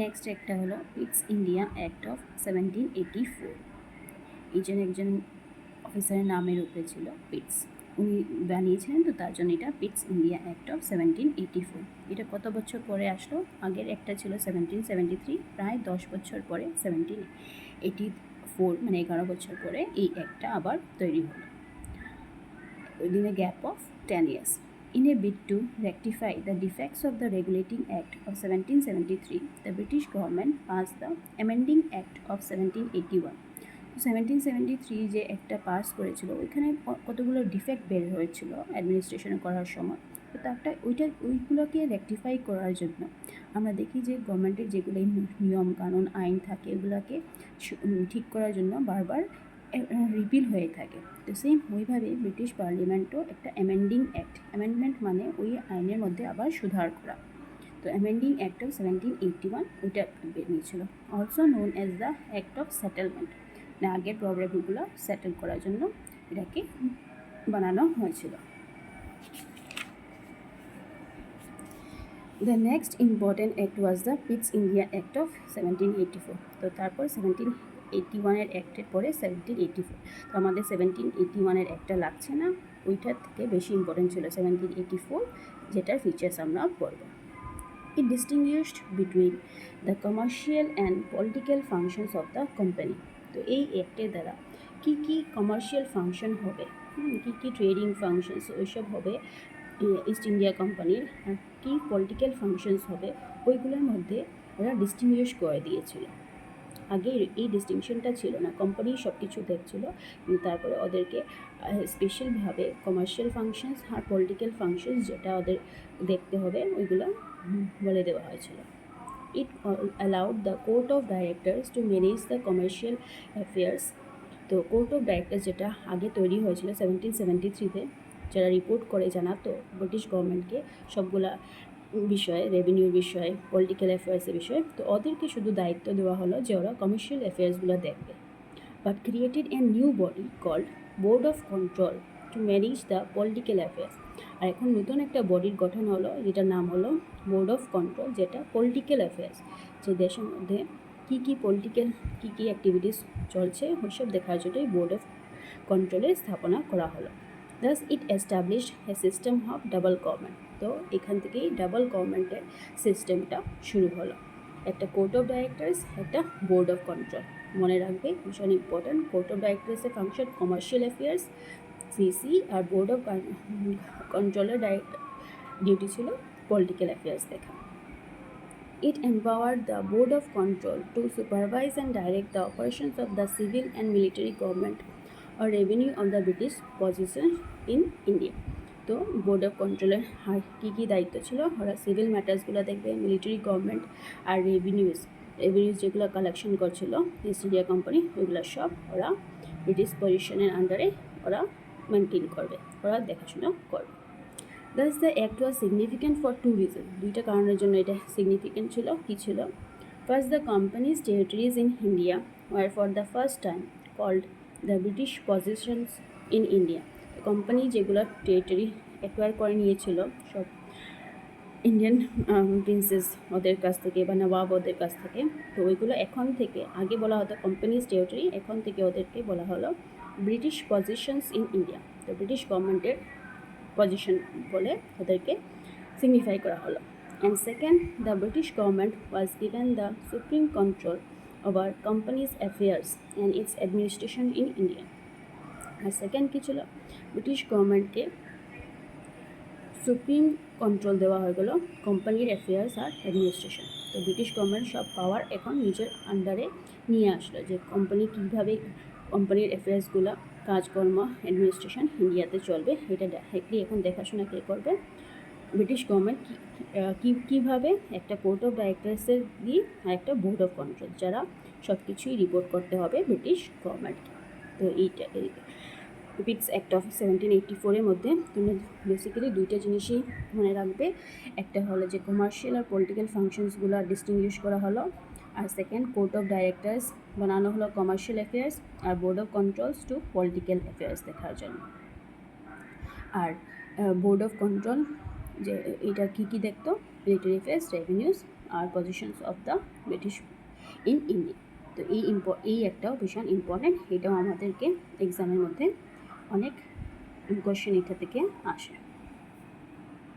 Next একটা হলো পিটস India act of 1784। একজন অফিসারের নামের উপরে ছিল পিটস, উনি বানিয়েছিলেন, তো তার জন্য এটা পিটস ইন্ডিয়া অ্যাক্ট অফ 1784। এটা কত বছর পরে আসলো? আগের একটা ছিল 1773, প্রায় 10 বছর পরে 1784, মানে 11 বছর পরে এই অ্যাক্টটা আবার তৈরি হলো within a gap of 10 years. In a bid to rectify the defects of the Regulating Act of 1773, the British government passed the Amending Act of 1781. 1773 যে একটা পাস করেছিল ওইখানে কতগুলো ডিফেক্ট বের হয়েছিল অ্যাডমিনিস্ট্রেশন করার সময়, তো তারটা ওইগুলোকে রেকটিফাই করার জন্য আমরা দেখি যে গভর্নমেন্টের যেগুলো নিয়ম কানুন আইন থাকে ওগুলোকে ঠিক করার জন্য বারবার রিপিল হয়ে থাকে। তো সেম ওইভাবে ব্রিটিশ পার্লামেন্টও একটা অ্যামেন্ডিং অ্যাক্ট, অ্যামেন্ডমেন্ট মানে ওই আইনের মধ্যে আবার সুধার করা, তো অ্যামেন্ডিং অ্যাক্ট অফ 1781 ওইটা বেরিয়েছিল, also known as the act of settlement, মানে আগের প্রবলেমগুলো সেটেল করার জন্য এটাকে বানানো হয়েছিল। The next important act was the পিটস India act of 1784। তো তারপর 1781-এর অ্যাক্টের পরে 1784, তো আমাদের 1781-এর অ্যাক্টটা লাগছে না, ওইটার থেকে বেশি ইম্পর্টেন্ট ছিল 1784, যেটার ফিচার্স আমরা পড়ব। It distinguished between the commercial and political functions of the company. তো এই অ্যাক্টের দ্বারা কী কী কমার্শিয়াল ফাংশন হবে, কী কী ট্রেডিং ফাংশনস ওইসব হবে ইস্ট ইন্ডিয়া কোম্পানির, আর কী পলিটিক্যাল ফাংশনস হবে ওইগুলোর মধ্যে ওরা ডিস্টিংগুইশ করে দিয়েছিল। আগে এই ডিস্টিংশনটা ছিল না, কোম্পানি সব কিছু দেখছিল, কিন্তু তারপরে ওদেরকে স্পেশালভাবে কমার্শিয়াল ফাংশনস আর পলিটিক্যাল ফাংশনস যেটা ওদের দেখতে হবে ওইগুলো বলে দেওয়া হয়েছিল। It allowed the court of directors to manage the commercial affairs. তো কোর্ট অফ ডাইরেক্টরস যেটা আগে তৈরি হয়েছিল 1773-তে, যারা রিপোর্ট করে জানাতো ব্রিটিশ গভর্নমেন্টকে সবগুলা বিষয়ে, রেভিনিউর বিষয়ে, পলিটিক্যাল অ্যাফেয়ার্সের বিষয়ে, তো ওদেরকে শুধু দায়িত্ব দেওয়া হলো যে ওরা কমার্শিয়াল অ্যাফেয়ার্সগুলো দেখবে, but created a new body called board of control to manage the political affairs. আর এখন নতুন একটা বডির গঠন হলো, যেটার নাম হলো বোর্ড অফ কন্ট্রোল, যেটা পলিটিক্যাল অ্যাফেয়ার্স, যে দেশের মধ্যে কী কী পলিটিক্যাল কী কী অ্যাক্টিভিটিস চলছে ওইসব দেখার জন্যই বোর্ড অফ কন্ট্রোলের স্থাপনা করা হলো। Thus it established a system of double government. তো এখান থেকেই ডাবল গভর্নমেন্টের সিস্টেমটা শুরু হলো, একটা কোর্ট অফ ডাইরেক্টরস, একটা বোর্ড অফ কন্ট্রোল। মনে রাখবে, ভীষণ ইম্পর্ট্যান্ট, কোর্ট অফ ডাইরেক্টরসের ফাংশন কমার্শিয়াল অ্যাফেয়ার্স সিসি, আর বোর্ড অফ কন্ট্রোলের ডিউটি ছিল পলিটিক্যাল অ্যাফেয়ার্স দেখা। It empowered the Board of Control to supervise and direct the operations of the civil and military government or revenue of the British possessions in India. তো board of কন্ট্রোলের আর কী কী দায়িত্ব ছিল, ওরা civil ম্যাটার্সগুলো দেখবে, military government আর revenues যেগুলো collection করছিল east India company, ওইগুলো সব ওরা ব্রিটিশ পজিশনের আন্ডারে ওরা মেনটেন করবে, ওরা দেখাশোনা করবে। Thus the act was significant for two reasons. দুইটা কারণের জন্য এটা সিগনিফিকেন্ট ছিল। কী ছিল? First, the company's territories in India were for the first time called the British possessions in India. Company যেগুলো টেরিটরি অ্যাকোয়ার করে নিয়েছিল সব ইন্ডিয়ান প্রিন্সেস ওদের কাছ থেকে বা নবাব ওদের কাছ থেকে, তো ওইগুলো এখন থেকে, আগে বলা হতো কোম্পানিজ টেরিটরি, এখন থেকে ওদেরকে বলা হলো ব্রিটিশ পজিশনস ইন ইন্ডিয়া। তো ব্রিটিশ গভর্নমেন্টের পজিশন বলে ওদেরকে সিগনিফাই করা হলো। And second, the British government was given the supreme control over companies affairs and its administration in India. আর সেকেন্ড কী ছিল? ব্রিটিশ গভর্নমেন্টকে সুপ্রিম কন্ট্রোল দেওয়া হয়ে গেল কোম্পানির অ্যাফেয়ার্স আর অ্যাডমিনিস্ট্রেশন। তো ব্রিটিশ গভর্নমেন্ট সব পাওয়ার এখন নিজের আন্ডারে নিয়ে আসলো, যে কোম্পানি কীভাবে কোম্পানির অ্যাফেয়ার্সগুলো, কাজকর্ম, অ্যাডমিনিস্ট্রেশন ইন্ডিয়াতে চলবে, এটা ডাইরেক্টলি এখন দেখাশোনা কে করবে? ব্রিটিশ গভর্নমেন্ট কীভাবে একটা কোর্ট অফ ডাইরেক্টরসের দিয়ে আর একটা বোর্ড অফ কন্ট্রোল, যারা সব কিছুই রিপোর্ট করতে হবে ব্রিটিশ গভর্নমেন্টকে। তো এইটা পিটস অ্যাক্ট অফ 1784-এর মধ্যে তুমি বেসিক্যালি দুইটা জিনিসই মনে রাখবে, একটা হলো যে কমার্শিয়াল আর পলিটিক্যাল ফাংশনসগুলো ডিস্টিংগুইশ করা হলো, আর সেকেন্ড কোর্ট অফ ডাইরেক্টরস বানানো হলো কমার্শিয়াল অ্যাফেয়ার্স, আর board of controls to political affairs দেখার জন্য। আর বোর্ড অফ কন্ট্রোল যে এটা কী কী দেখতো, মিলিটারি অ্যাফেয়ার্স, রেভিনিউস আর positions of the British in India. তো এই একটাও ভীষণ ইম্পর্টেন্ট, এটাও আমাদেরকে এক্সামের মধ্যে অনেক কোয়েশ্চেন এটা থেকে আসে।